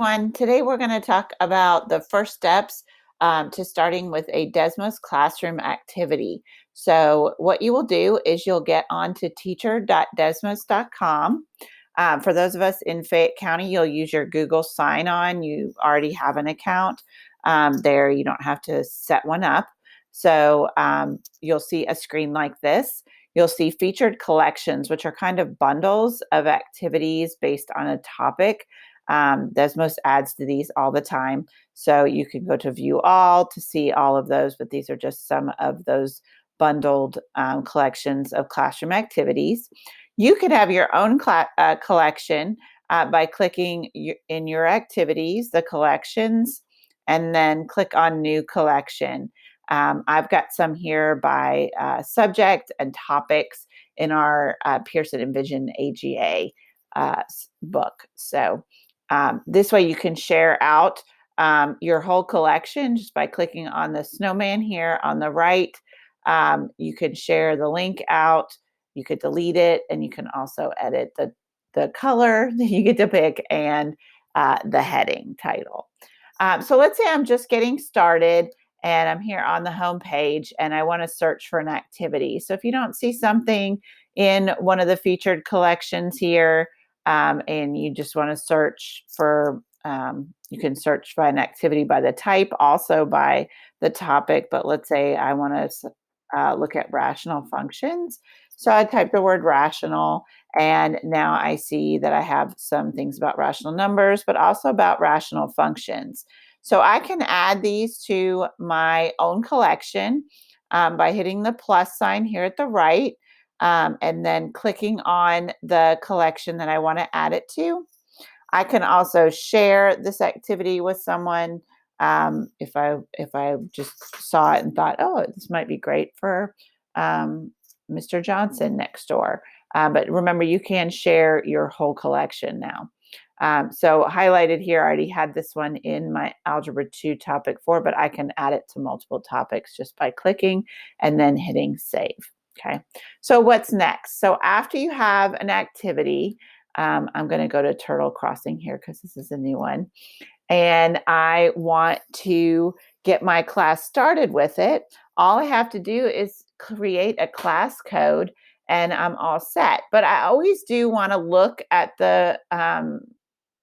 Today we're going to talk about the first steps to starting with a Desmos Classroom activity. So what you will do is you'll get onto teacher.desmos.com. For those of us in Fayette County, you'll use your Google sign-on. You already have an account there. You don't have to set one up. So you'll see a screen like this. You'll see featured collections, which are kind of bundles of activities based on a topic. Desmos adds to these all the time. So you can go to view all to see all of those, but these are just some of those bundled collections of classroom activities. You could have your own collection by clicking in your activities, the collections, and then click on new collection. I've got some here by subject and topics in our Pearson Envision AGA book. So this way you can share out your whole collection just by clicking on the snowman here on the right. You can share the link out, you could delete it, and you can also edit the color that you get to pick and the heading title. So let's say I'm just getting started and I'm here on the home page and I want to search for an activity. So if you don't see something in one of the featured collections here, and you just want to search for, you can search by an activity by the type, also by the topic, but let's say I want to look at rational functions. So I type the word rational, and now I see that I have some things about rational numbers, but also about rational functions. So I can add these to my own collection by hitting the plus sign here at the right. And then clicking on the collection that I want to add it to. I can also share this activity with someone if I just saw it and thought, oh, this might be great for Mr. Johnson next door. But remember, you can share your whole collection now. So highlighted here, I already had this one in my Algebra 2 topic 4, but I can add it to multiple topics just by clicking and then hitting save. Okay, so what's next? So after you have an activity, I'm going to go to Turtle Crossing here because this is a new one. And I want to get my class started with it. All I have to do is create a class code and I'm all set. But I always do want to look at the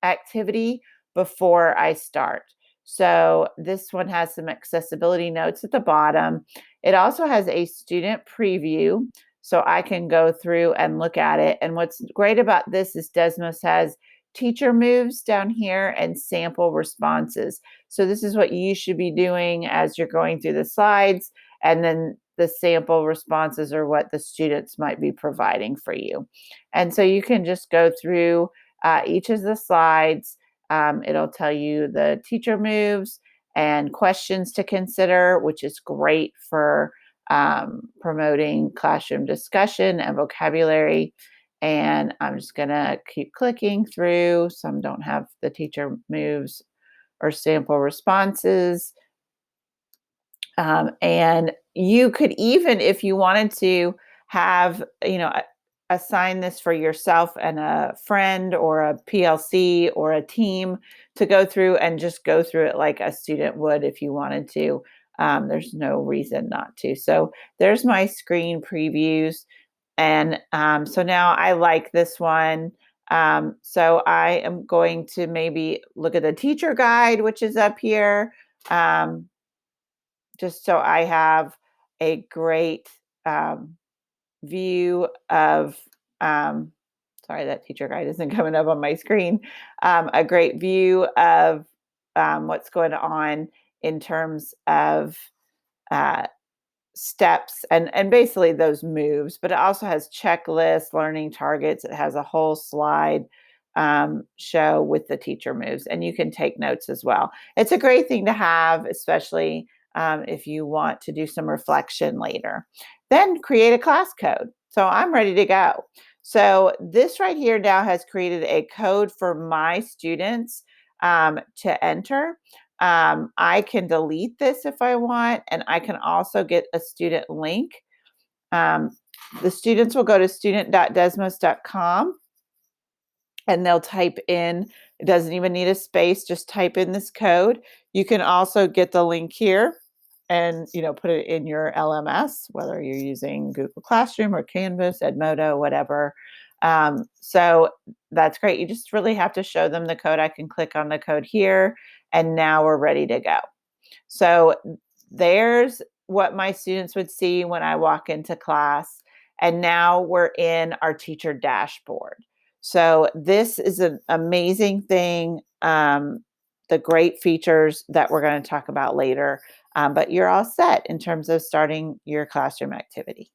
activity before I start. So this one has some accessibility notes at the bottom. It also has a student preview, so I can go through and look at it. And what's great about this is Desmos has teacher moves down here and sample responses. So this is what you should be doing as you're going through the slides, and then the sample responses are what the students might be providing for you. And so you can just go through each of the slides. It'll tell you the teacher moves and questions to consider, which is great for promoting classroom discussion and vocabulary. And I'm just going to keep clicking through. Some don't have the teacher moves or sample responses. And you could even, if you wanted to, have, assign this for yourself and a friend or a PLC or a team to go through and just go through it like a student would if you wanted to. There's no reason not to. So there's my screen previews. And so now I like this one. So I am going to maybe look at the teacher guide, which is up here. Just so I have a great view of, sorry, that teacher guide isn't coming up on my screen, a great view of what's going on in terms of steps and basically those moves, but it also has checklists, learning targets. It has a whole slide show with the teacher moves, and you can take notes as well. It's a great thing to have, especially if you want to do some reflection later. Then create a class code. So I'm ready to go. So this right here now has created a code for my students to enter. I can delete this if I want, and I can also get a student link. The students will go to student.desmos.com and they'll type in It doesn't even need a space, just type in this code. You can also get the link here and put it in your LMS, whether you're using Google Classroom or Canvas, Edmodo, whatever. So that's great. You just really have to show them the code. I can click on the code here, and now we're ready to go. So there's what my students would see when I walk into class. And now we're in our teacher dashboard. So this is an amazing thing. The great features that we're going to talk about later. But you're all set in terms of starting your classroom activity.